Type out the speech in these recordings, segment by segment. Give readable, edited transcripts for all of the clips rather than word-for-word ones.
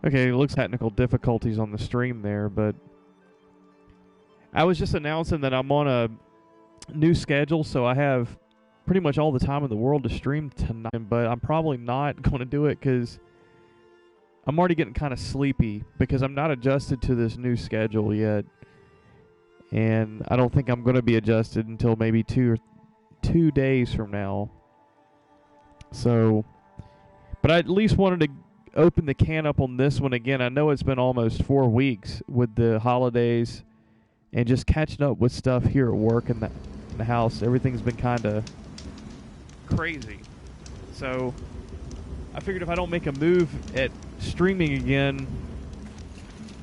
Okay, it looks technical difficulties on the stream there, but I was just announcing that I'm on a new schedule, so I have pretty much all the time in the world to stream tonight, but I'm probably not going to do it because I'm already getting kind of sleepy because I'm not adjusted to this new schedule yet, and I don't think I'm going to be adjusted until maybe 2 days from now. So, but I at least wanted to open the can up on this one again. I know it's been almost 4 weeks with the holidays and just catching up with stuff here at work and in the house. Everything's been kind of crazy. So I figured if I don't make a move at streaming again,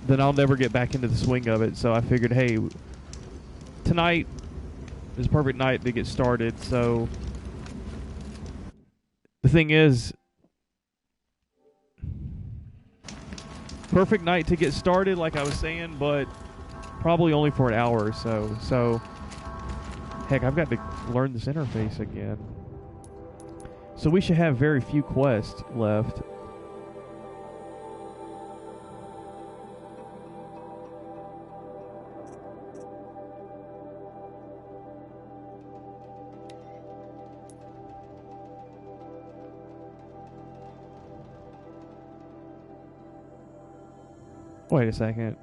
then I'll never get back into the swing of it. So I figured, hey, tonight is a perfect night to get started. So the thing is, perfect night to get started, like I was saying, but probably only for an hour or so. So, heck, I've got to learn this interface again. So we should have very few quests left. Wait a second.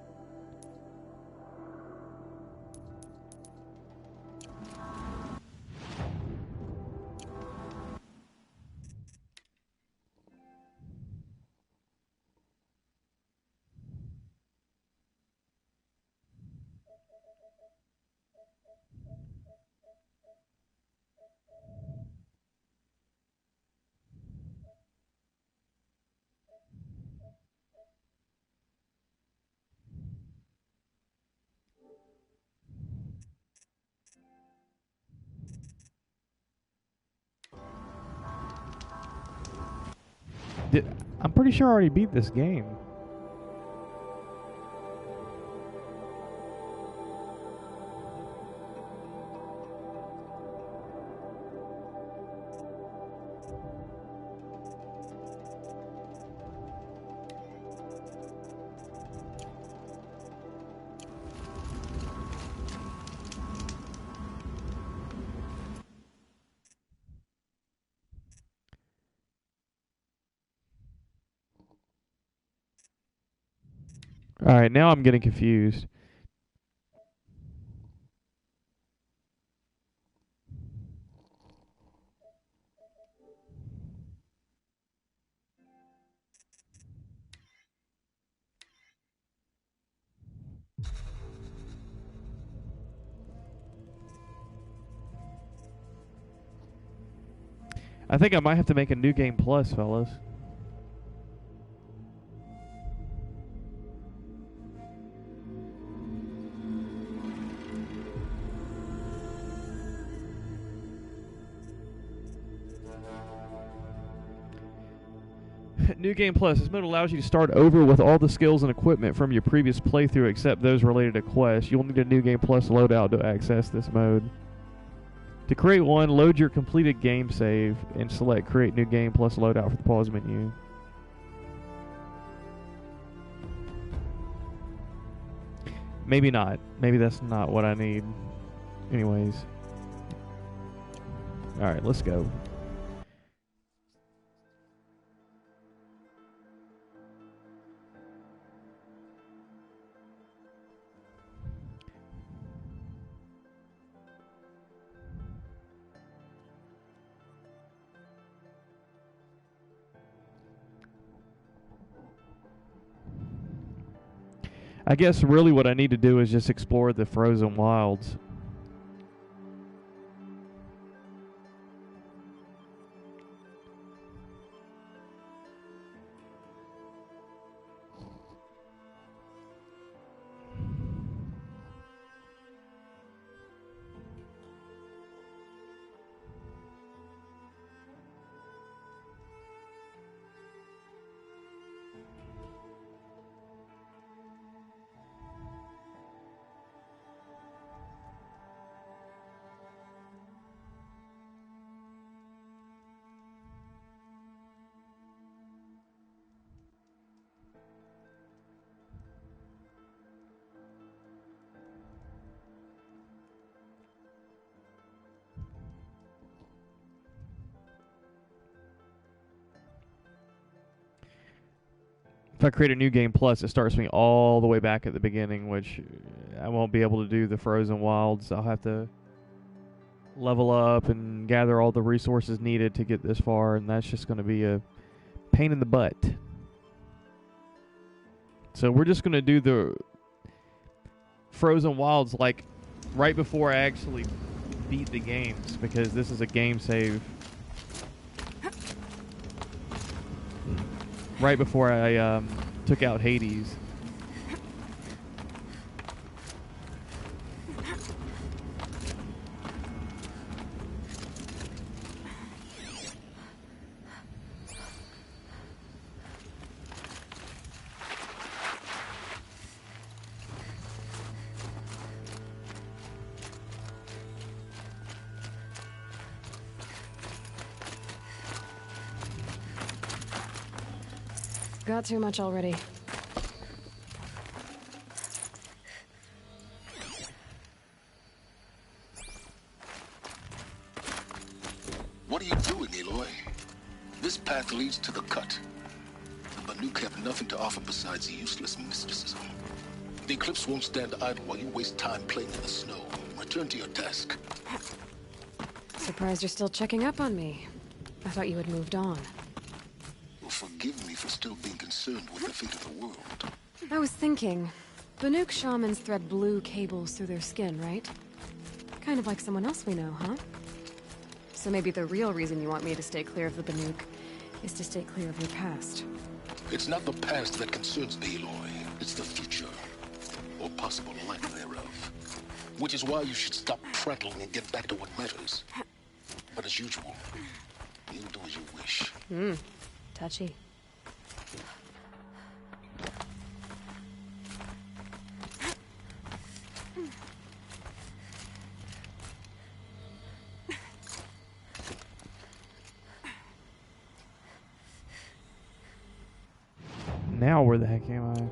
I'm pretty sure I already beat this game. Alright, now I'm getting confused. I think I might have to make a new game plus, fellas. New Game Plus. This mode allows you to start over with all the skills and equipment from your previous playthrough except those related to quests. You'll need a New Game Plus loadout to access this mode. To create one, load your completed game save and select Create New Game Plus Loadout for the pause menu. Maybe not. Maybe that's not what I need. Anyways. Alright, let's go. I guess really what I need to do is just explore the frozen wilds. if I create a new game plus, it starts me all the way back at the beginning, which I won't be able to do the Frozen Wilds. I'll have to level up and gather all the resources needed to get this far, and that's just going to be a pain in the butt. So we're just going to do the Frozen Wilds like right before I actually beat the games, because this is a game save. Right before I took out Hades. Got too much already. What are you doing, Aloy? This path leads to the cut. The Banuk have nothing to offer besides useless mysticism. The Eclipse won't stand idle while you waste time playing in the snow. Return to your task. Surprised you're still checking up on me. I thought you had moved on. Well, forgive me for still being concerned with the fate of the world. I was thinking, Banuk shamans thread blue cables through their skin, right? Kind of like someone else we know, huh? So maybe the real reason you want me to stay clear of the Banuk is to stay clear of your past. It's not the past that concerns me, Aloy. It's the future. Or possible lack thereof. Which is why you should stop prattling and get back to what matters. But as usual, you do as you wish. Touchy. Now where the heck am I?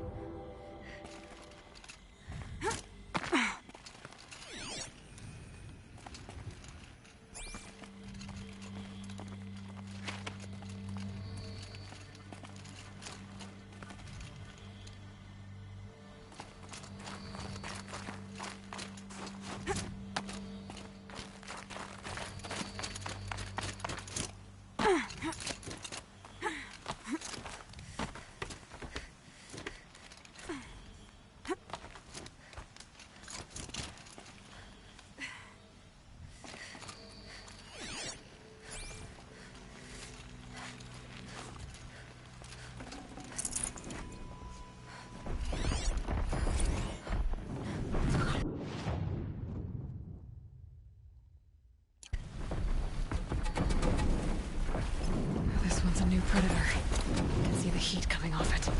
New predator. I can see the heat coming off it.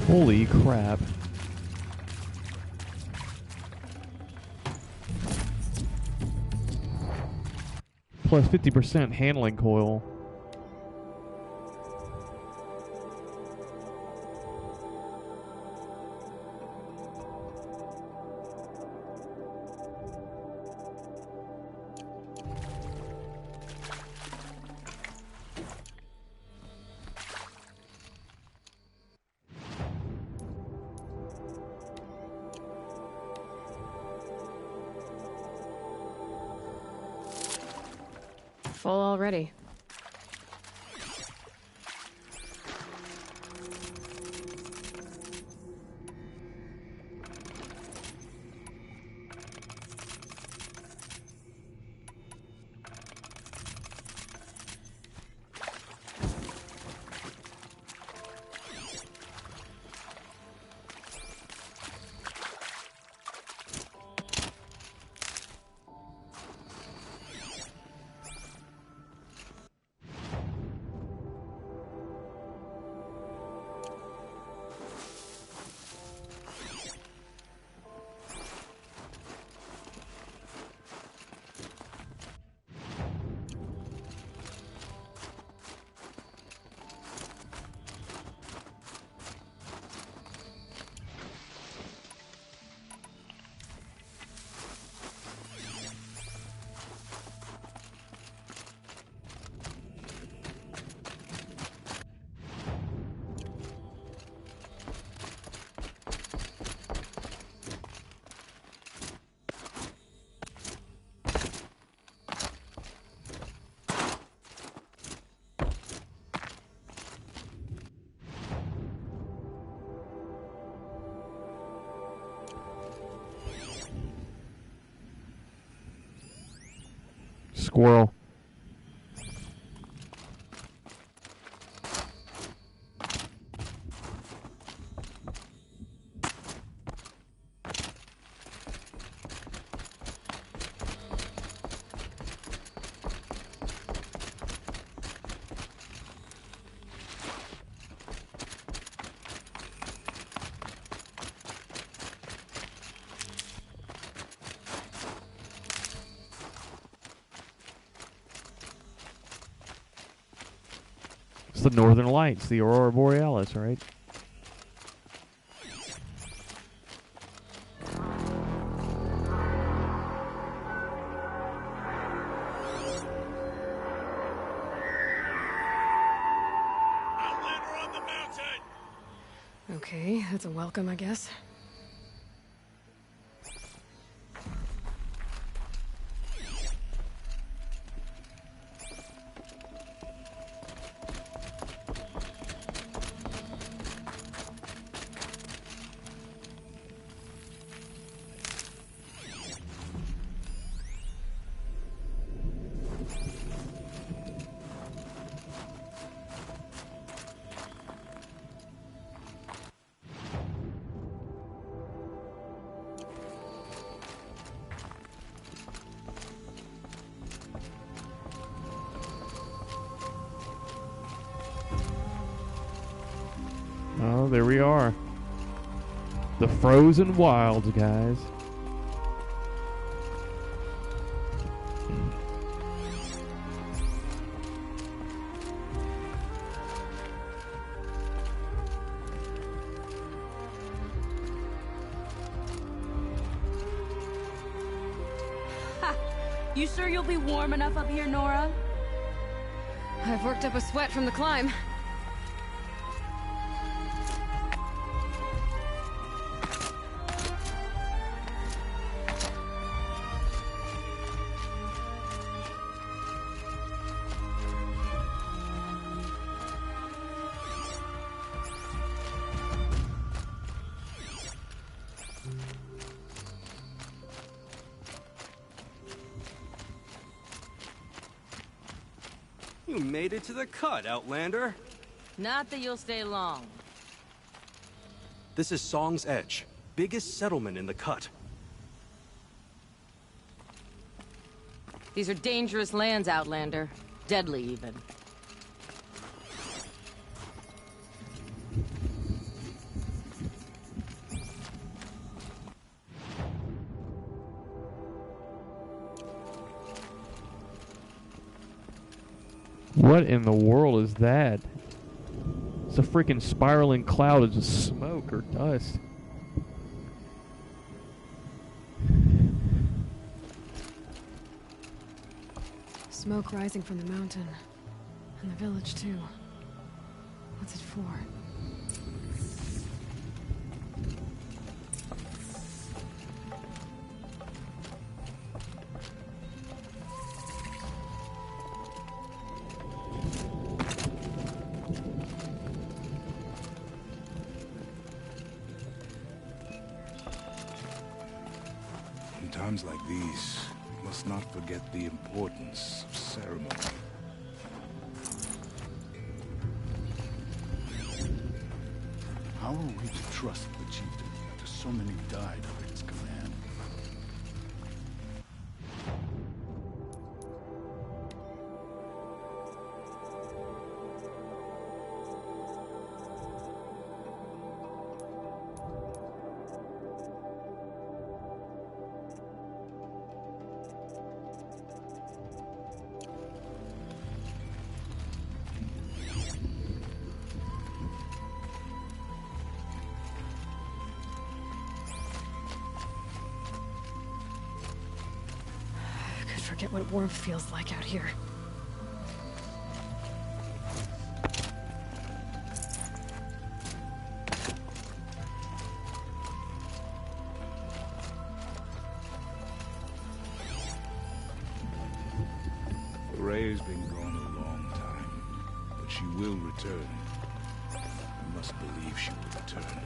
Holy crap. Plus 50% handling coil. Full already. Squirrel. It's the Northern Lights, the Aurora Borealis, right? Outlander on the mountain! Okay, that's a welcome, I guess. Oh, there we are. The frozen wilds, guys. You sure you'll be warm enough up here, Nora? I've worked up a sweat from the climb. You made it to the cut, Outlander. Not that you'll stay long. This is Song's Edge, biggest settlement in the cut. These are dangerous lands, Outlander. Deadly, even. What in the world is that? It's a freaking spiraling cloud of just smoke or dust. Smoke rising from the mountain. And the village, too. What's it for? times like these, we must not forget the importance of ceremony. How are we to trust the chieftain after so many died under his command? Forget what warmth feels like out here. Ray's been gone a long time, but she will return. I must believe she will return.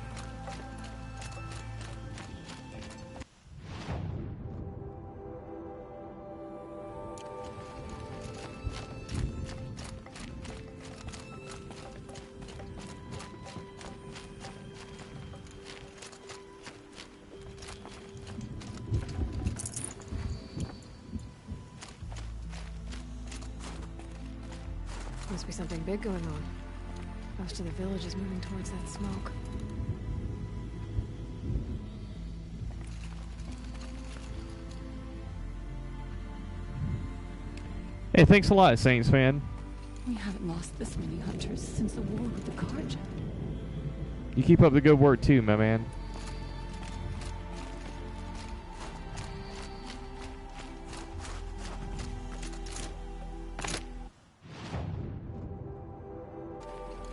Must be something big going on. Most of the village is moving towards that smoke. Hey, thanks a lot, Saints fan. We haven't lost this many hunters since the war with the Carja. You keep up the good work too, my man.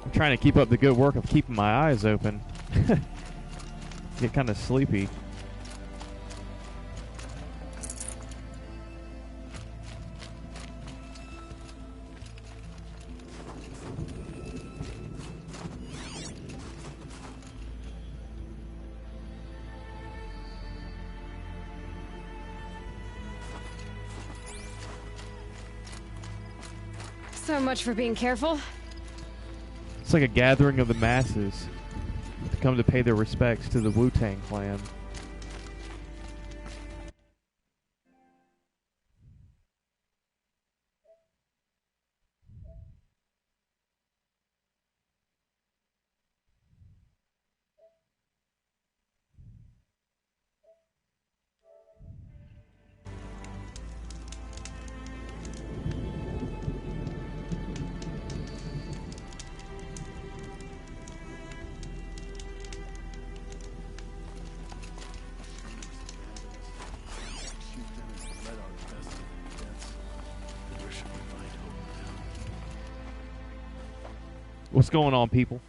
I'm trying to keep up the good work of keeping my eyes open. Get kind of sleepy. So much for being careful. It's like a gathering of the masses to come to pay their respects to the Wu-Tang Clan. What's going on, people?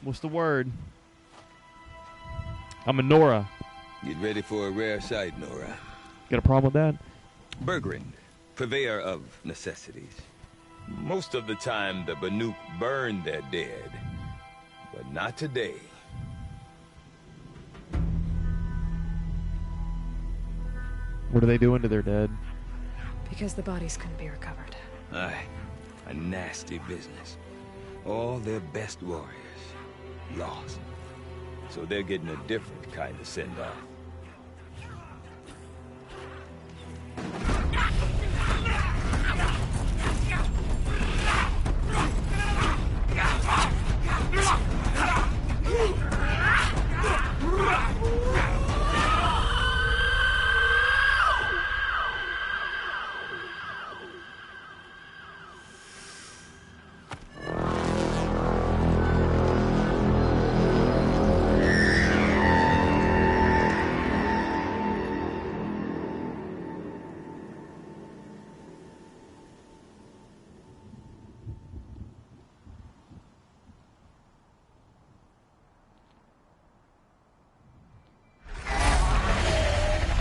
What's the word? I'm a Nora. Get ready for a rare sight, Nora. Got a problem with that? Bergrand, purveyor of necessities. Most of the time, the Banuk burn their dead, but not today. What are they doing to their dead? Because the bodies couldn't be recovered. Aye, a nasty business. All their best warriors lost. So they're getting a different kind of send-off.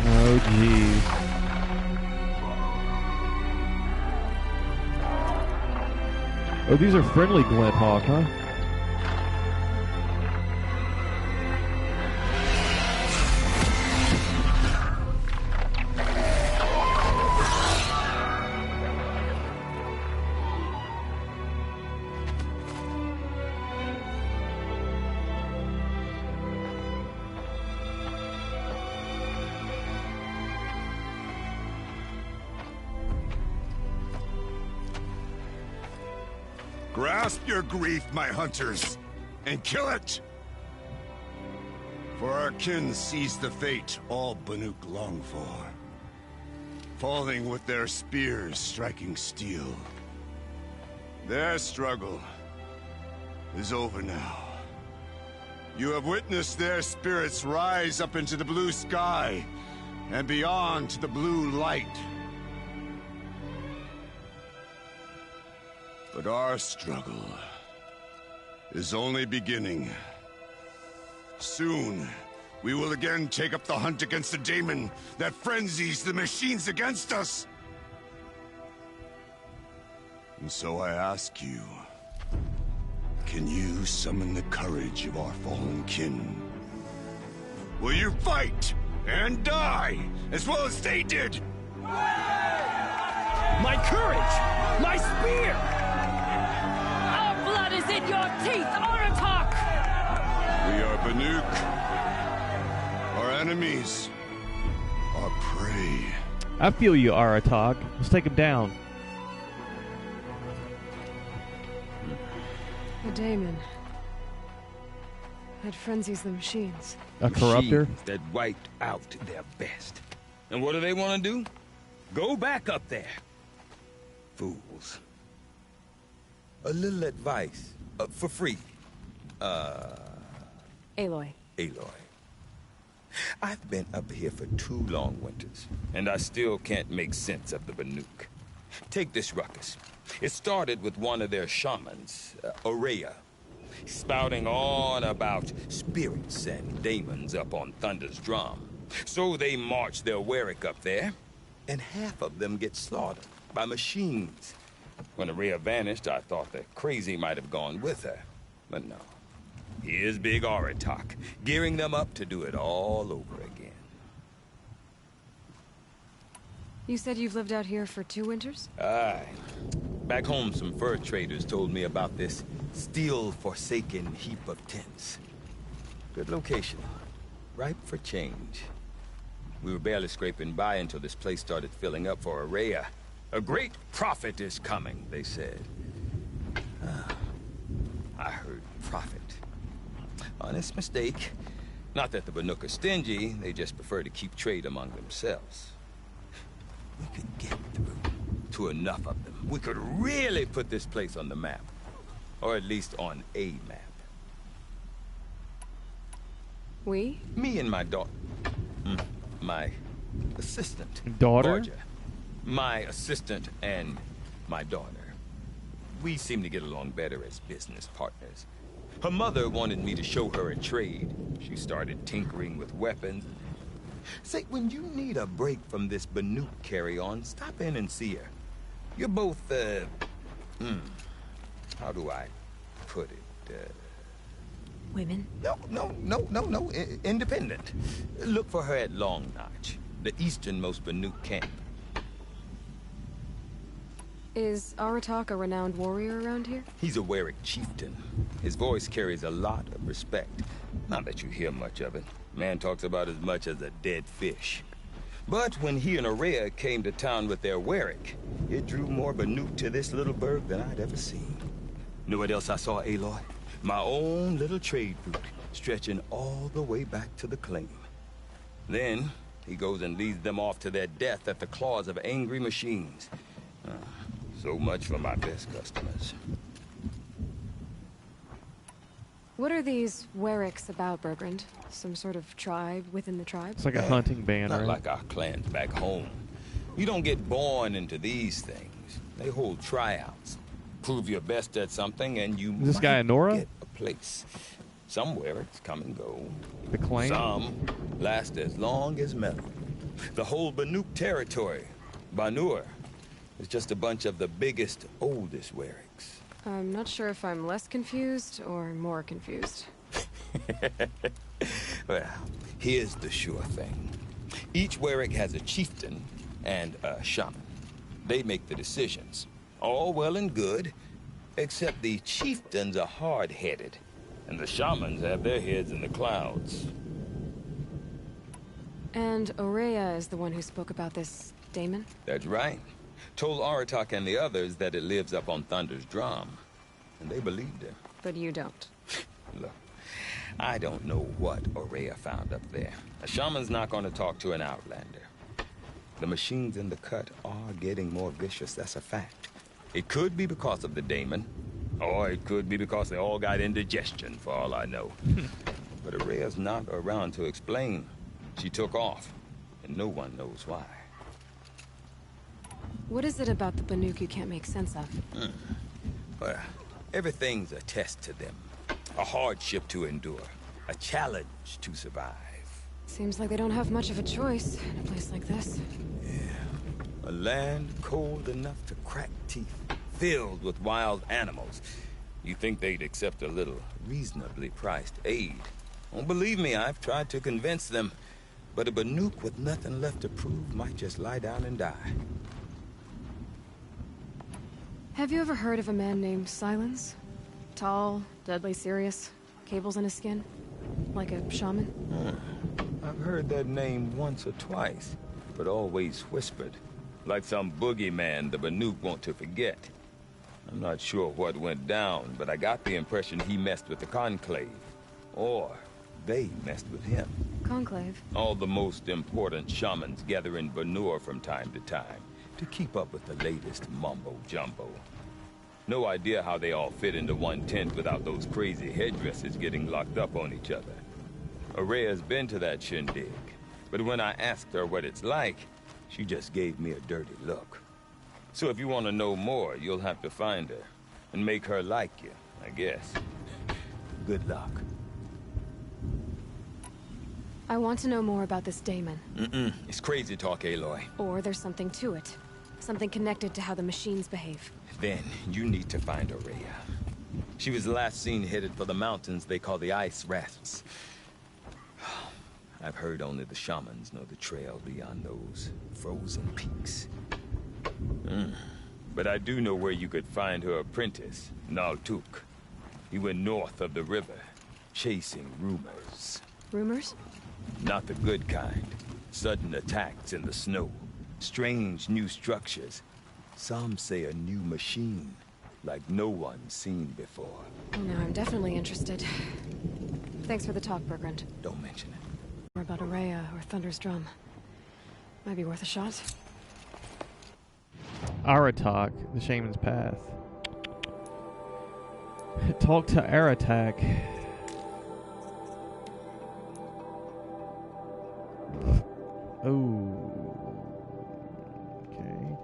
Oh, geez. Oh, these are friendly Glinthawk, huh? Grasp your grief, my hunters, and kill it! For our kin sees the fate all Banuk long for. Falling with their spears striking steel. Their struggle is over now. You have witnessed their spirits rise up into the blue sky and beyond to the blue light. But our struggle is only beginning. Soon, we will again take up the hunt against the daemon that frenzies the machines against us. And so I ask you, can you summon the courage of our fallen kin? Will you fight and die as well as they did? My courage! My spear! Our blood is in your teeth, Aratak! We are Banuk. Our enemies are prey. I feel you, Aratak. Let's take him down. The daemon. That frenzies the machines. A corruptor? Machines that wiped out their best. And what do they want to do? Go back up there. Fools. A little advice. For free. Aloy. Aloy. I've been up here for 2 long winters, and I still can't make sense of the Banuk. Take this ruckus. It started with one of their shamans, Ourea, spouting on about spirits and daemons up on Thunder's drum. So they march their Werik up there, and half of them get slaughtered by machines. When Ourea vanished, I thought the crazy might have gone with her, but no. Here's Big Aratak, gearing them up to do it all over again. You said you've lived out here for 2 winters? Aye. Back home, some fur traders told me about this steel-forsaken heap of tents. Good location. Ripe for change. We were barely scraping by until this place started filling up for Ourea. A great prophet is coming, they said. I heard prophet. Honest mistake. Not that the Banuk are stingy, they just prefer to keep trade among themselves. We could get through to enough of them. We could really put this place on the map. Or at least on a map. We? Me and my daughter. My assistant. Daughter? Varja. My assistant and my daughter. We seem to get along better as business partners. Her mother wanted me to show her a trade. She started tinkering with weapons. Say, when you need a break from this Banuk carry-on, stop in and see her. You're both, how do I put it? Women? No. Independent. Look for her at Long Notch, the easternmost Banuk camp. Is Aratak a renowned warrior around here? He's a Werik chieftain. His voice carries a lot of respect. Not that you hear much of it. Man talks about as much as a dead fish. But when he and Ourea came to town with their Werik, it drew more Banuk to this little burg than I'd ever seen. Know what else I saw, Aloy? My own little trade route, stretching all the way back to the claim. Then, he goes and leads them off to their death at the claws of angry machines. So much for my best customers. What are these Weriks about, Bergrand? Some sort of tribe within the tribe? It's like a hunting band, Not right? like our clans back home. You don't get born into these things. They hold tryouts. Prove your best at something and you Is this guy a Nora? get a place. Some Weriks come and go. The clan? Some last as long as metal. The whole Banuk territory, Banur, is just a bunch of the biggest, oldest Weriks. I'm not sure if I'm less confused or more confused. Well, here's the sure thing. Each Werik has a chieftain and a shaman. They make the decisions. All well and good, except the chieftains are hard-headed, and the shamans have their heads in the clouds. And Ourea is the one who spoke about this daemon? That's right. Told Aratak and the others that it lives up on Thunder's drum. and they believed him. But you don't. Look, I don't know what Ourea found up there. A shaman's not going to talk to an outlander. The machines in the cut are getting more vicious, that's a fact. It could be because of the daemon, or it could be because they all got indigestion, for all I know. But Ourea's not around to explain. She took off, and no one knows why. What is it about the Banuk you can't make sense of? Well, everything's a test to them. A hardship to endure. A challenge to survive. Seems like they don't have much of a choice in a place like this. Yeah. A land cold enough to crack teeth. Filled with wild animals. You think they'd accept a little reasonably priced aid? Don't believe me, I've tried to convince them. But a Banuk with nothing left to prove might just lie down and die. Have you ever heard of a man named Silence? Tall, deadly serious, cables in his skin? Like a shaman? I've heard that name once or twice, but always whispered. Like some boogeyman the Banuk want to forget. I'm not sure what went down, but I got the impression he messed with the Conclave. Or they messed with him. Conclave? All the most important shamans gather in Banur from time to time to keep up with the latest mumbo-jumbo. No idea how they all fit into one tent without those crazy headdresses getting locked up on each other. Ourea's been to that shindig, but when I asked her what it's like, she just gave me a dirty look. So if you want to know more, you'll have to find her and make her like you, I guess. Good luck. I want to know more about this daemon. It's crazy talk, Aloy. Or there's something to it. Something connected to how the machines behave. Then you need to find Ourea. She was last seen headed for the mountains they call the Ice Rafts. I've heard only the shamans know the trail beyond those frozen peaks. But I do know where you could find her apprentice, Naltuk. He went north of the river, chasing rumors. Rumors? Not the good kind. Sudden attacks in the snow. Strange new structures. Some say a new machine, like no one's seen before. No, I'm definitely interested. Thanks for the talk, Bergrand. Don't mention it. More about Ourea or Thunder's drum. Might be worth a shot. Aratak, the Shaman's Path. Talk to Aratak. Oh. Okay.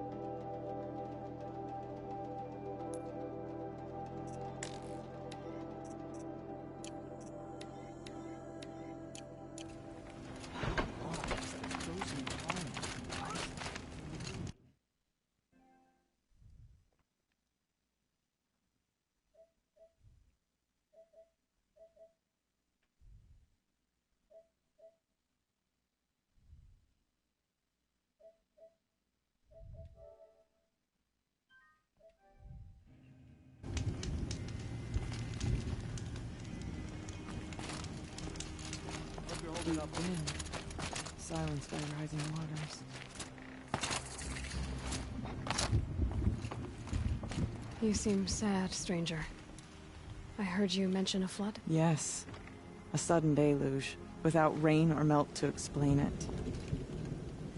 Deep in, silenced by rising waters. You seem sad, stranger. I heard you mention a flood? Yes. A sudden deluge, without rain or melt to explain it.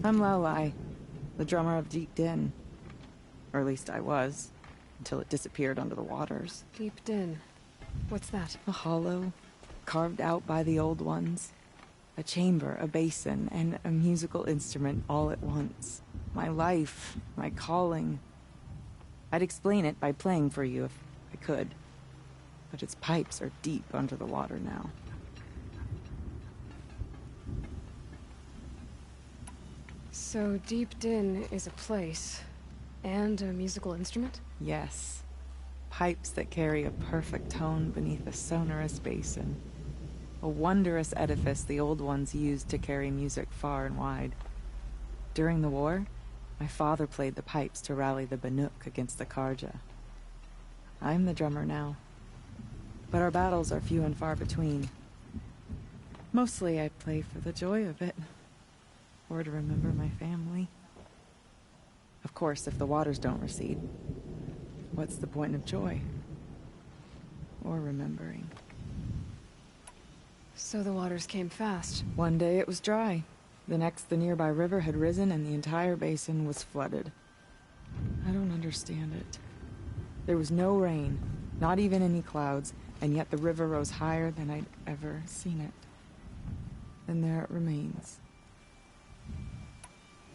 I'm Lelai, the drummer of Deep Din. Or at least I was, until it disappeared under the waters. Deep Din. What's that? A hollow, carved out by the Old Ones. A chamber, a basin, and a musical instrument all at once. My life, my calling. I'd explain it by playing for you if I could. But its pipes are deep under the water now. So Deep Din is a place, and a musical instrument? Yes. Pipes that carry a perfect tone beneath a sonorous basin. A wondrous edifice the Old Ones used to carry music far and wide. During the war, my father played the pipes to rally the Banuk against the Carja. I'm the drummer now. But our battles are few and far between. Mostly I play for the joy of it. Or to remember my family. Of course, if the waters don't recede, what's the point of joy? or remembering. So the waters came fast. One day it was dry. The next, the nearby river had risen and the entire basin was flooded. I don't understand it. There was no rain, not even any clouds, and yet the river rose higher than I'd ever seen it. And there it remains.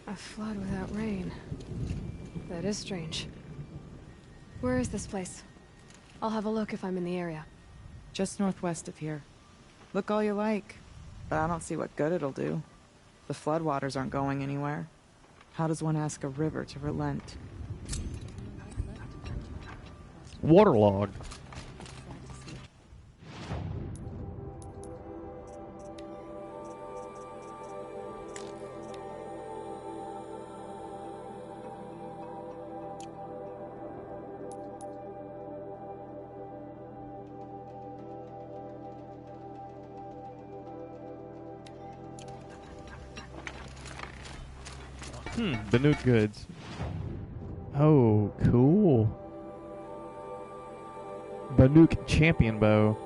A flood without rain. That is strange. Where is this place? I'll have a look if I'm in the area. Just northwest of here. Look all you like, but I don't see what good it'll do. The floodwaters aren't going anywhere. How does one ask a river to relent? Waterlogged. Banuk goods. Oh, cool. Banuk champion bow.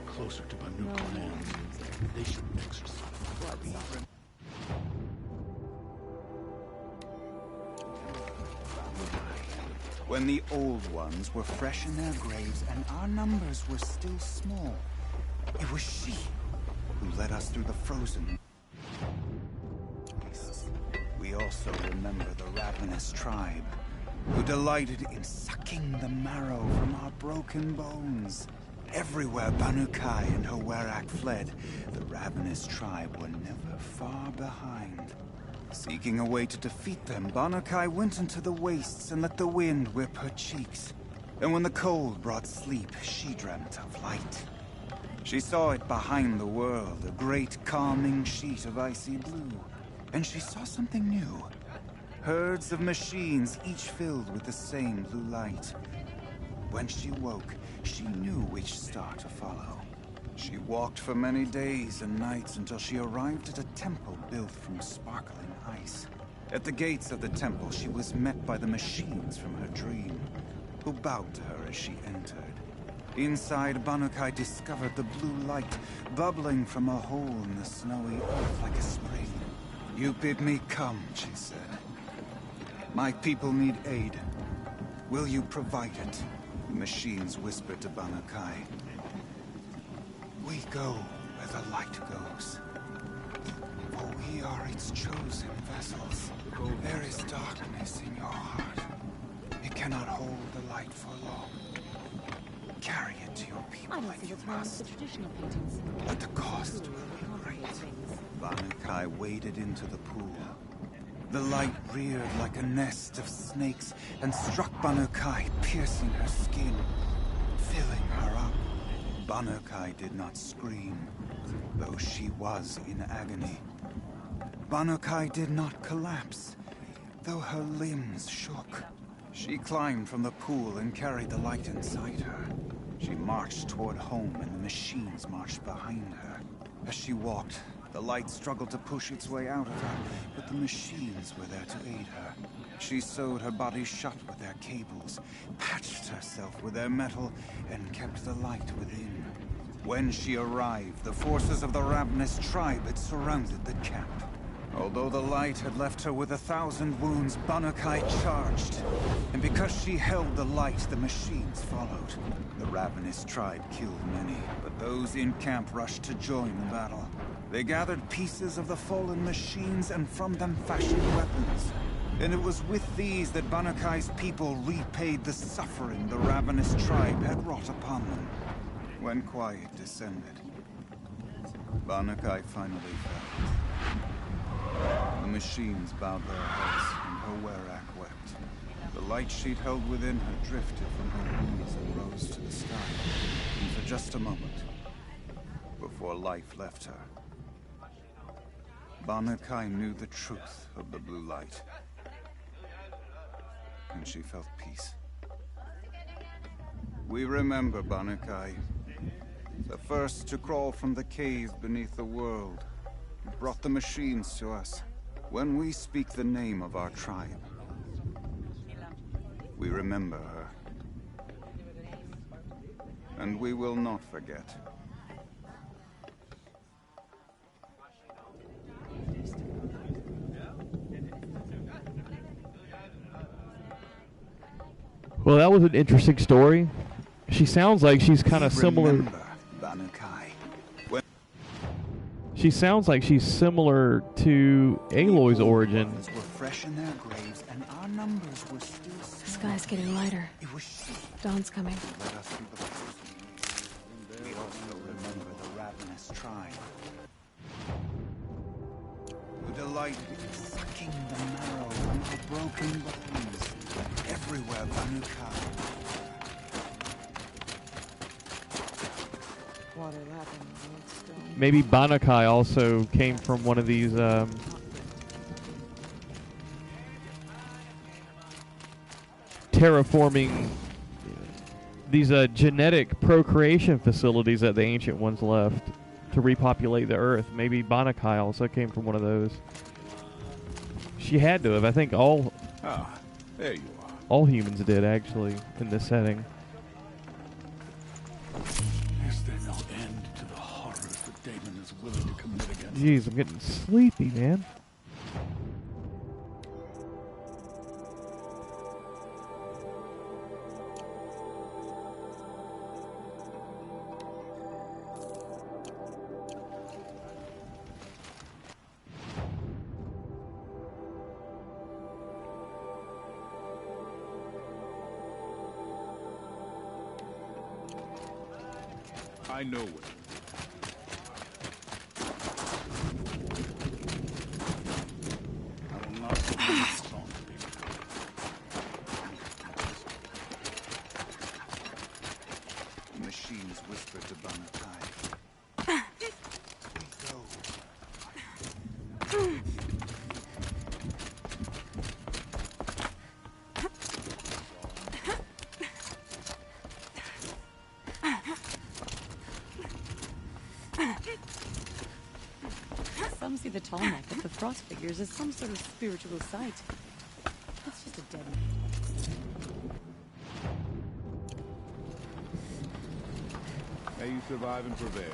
Closer to Banuk lands. They should exercise. When the old ones were fresh in their graves and our numbers were still small, it was she who led us through the frozen. We also remember the ravenous tribe, who delighted in sucking the marrow from our broken bones. Everywhere Banukai and her Werak fled, the ravenous tribe were never far behind. Seeking a way to defeat them, Banukai went into the wastes and let the wind whip her cheeks. And when the cold brought sleep, she dreamt of light. She saw it behind the world, a great calming sheet of icy blue. And she saw something new. Herds of machines, each filled with the same blue light. When she woke, she knew which star to follow. She walked for many days and nights until she arrived at a temple built from sparkling ice. At the gates of the temple, she was met by the machines from her dream, who bowed to her as she entered. Inside, Banukai discovered the blue light bubbling from a hole in the snowy earth like a spring. "You bid me come," she said. "My people need aid. Will you provide it?" The machines whispered to Banukai. "We go where the light goes. For we are its chosen vessels. There is darkness in your heart. It cannot hold the light for long. Carry it to your people if you must. But the cost will be great." Banukai waded into the pool. The light reared like a nest of snakes and struck Banukai, piercing her skin, filling her up. Banukai did not scream, though she was in agony. Banukai did not collapse, though her limbs shook. She climbed from the pool and carried the light inside her. She marched toward home and the machines marched behind her. As she walked, the light struggled to push its way out of her, but the machines were there to aid her. She sewed her body shut with their cables, patched herself with their metal, and kept the light within. When she arrived, the forces of the ravenous tribe had surrounded the camp. Although the light had left her with 1,000 wounds, Banukai charged. And because she held the light, the machines followed. The ravenous tribe killed many, but those in camp rushed to join the battle. They gathered pieces of the fallen machines and from them fashioned weapons. And it was with these that Banukai's people repaid the suffering the ravenous tribe had wrought upon them. When quiet descended, Banukai finally fell. The machines bowed their heads, and Howerak wept. The light she'd held within her drifted from her wounds and rose to the sky. And for just a moment, before life left her, Banukai knew the truth of the blue light. And she felt peace. We remember Banukai, the first to crawl from the caves beneath the world, who brought the machines to us. When we speak the name of our tribe, we remember her. And we will not forget. Well, that was an interesting story. She sounds like she's kind of similar. She sounds like she's similar to Aloy's origin. Were fresh in their graves, and our numbers were still. The sky's getting lighter. Dawn's coming. We also remember the ravenous tribe, who delighted in sucking the marrow from the broken bones. Everywhere Banukai. Water lapping the stone. Maybe Banukai also came from one of these terraforming, these genetic procreation facilities that the Ancient Ones left to repopulate the Earth. Maybe Banukai also came from one of those. She had to have. I think all there you are. All humans did, actually, in this setting. Is there no end to the horrors that Damon is willing to commit against? Jeez, I'm getting sleepy, man. I know it. I will not forget this song, people. The machines whispered to Banukai. We go. Some see the tall neck of the frost figures as some sort of spiritual sight. It's just a dead man. May you survive and prevail.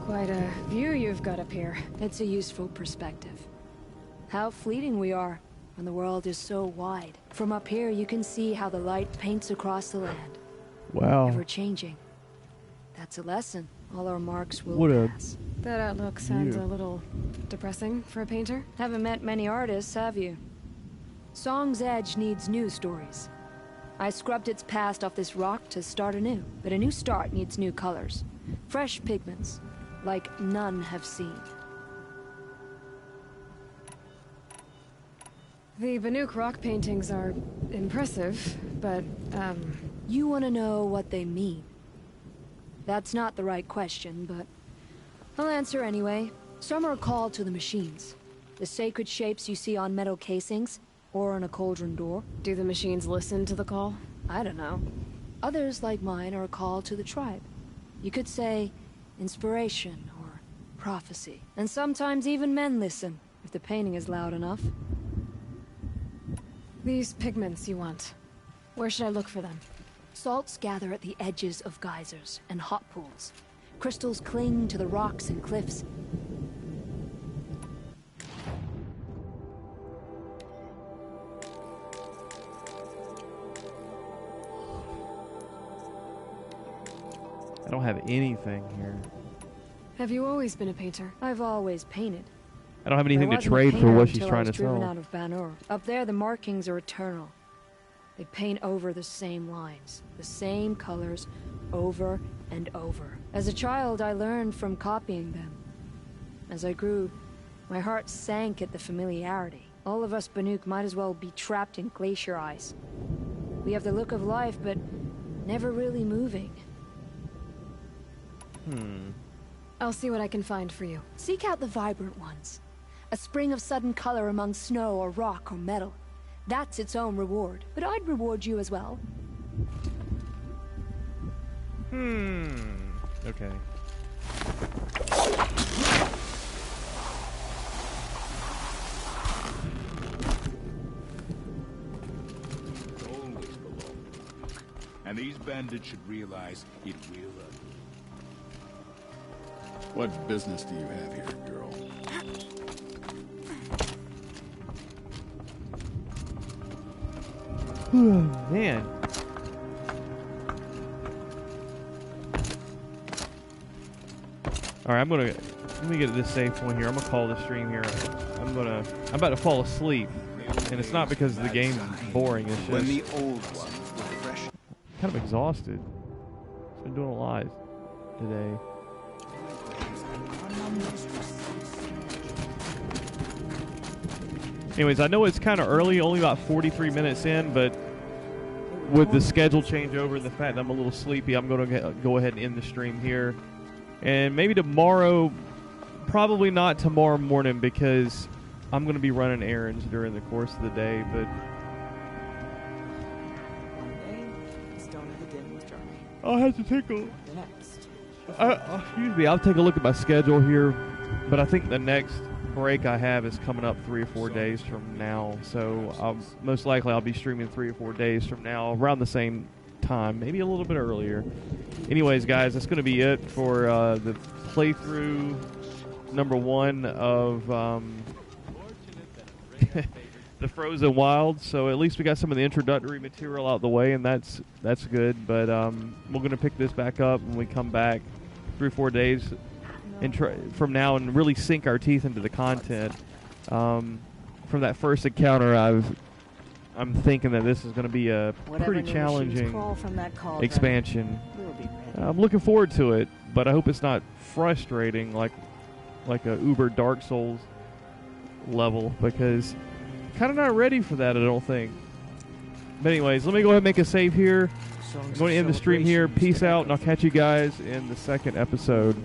Quite a view you've got up here. It's a useful perspective. How fleeting we are when the world is so wide. From up here, you can see how the light paints across the land. Wow. Ever changing. That's a lesson. All our marks will What a pass. That outlook sounds view. a little depressing for a painter. Haven't met many artists, have you? Song's Edge needs new stories. I scrubbed its past off this rock to start anew, but a new start needs new colors. Fresh pigments, like none have seen. The Banuk rock paintings are impressive, but, You want to know what they mean? That's not the right question, but I'll answer anyway. Some are called to the machines. The sacred shapes you see on metal casings, or on a cauldron door. Do the machines listen to the call? I don't know. Others, like mine, are a call to the tribe. You could say inspiration or prophecy. And sometimes even men listen, if the painting is loud enough. These pigments you want. Where should I look for them? Salts gather at the edges of geysers and hot pools. Crystals cling to the rocks and cliffs. I don't have anything here. Have you always been a painter? I've always painted. I don't have anything I to wasn't a trade for painter what she's until trying I to was driven sell. out of Ban-Ur. Up there, the markings are eternal. They paint over the same lines, the same colors, over and over. As a child, I learned from copying them. As I grew, my heart sank at the familiarity. All of us Banuk might as well be trapped in glacier ice. We have the look of life, but never really moving. I'll see what I can find for you. Seek out the vibrant ones. A spring of sudden color among snow or rock or metal. That's its own reward. But I'd reward you as well. Okay. Always belong. And these bandits should realize it will. What business do you have here, girl? Man. Alright, let me get to this safe one here. I'm gonna call the stream here. I'm about to fall asleep. And it's not because the game's boring, it's just When the old ones were fresh. kind of exhausted. Just been doing a lot today. Anyways, I know it's kind of early, only about 43 minutes in, but with the schedule changeover and the fact that I'm a little sleepy, I'm going to go ahead and end the stream here. And maybe tomorrow, probably not tomorrow morning because I'm going to be running errands during the course of the day, but I'll have to take a... excuse me, I'll take a look at my schedule here, but I think the next break I have is coming up 3 or 4 days from now, so most likely I'll be streaming 3 or 4 days from now around the same time, maybe a little bit earlier. Anyways, guys, that's going to be it for the playthrough number 1 of the Frozen Wilds. So at least we got some of the introductory material out the way, and that's good. But we're going to pick this back up when we come back 3 or 4 days from now and really sink our teeth into the content. From that first encounter, I'm thinking that this is going to be a pretty challenging expansion. I'm looking forward to it, but I hope it's not frustrating like a Uber Dark Souls level, because kind of not ready for that, I don't think. But anyways, let me go ahead and make a save here. I'm going to end the stream here. Peace out, and I'll catch you guys in the second episode.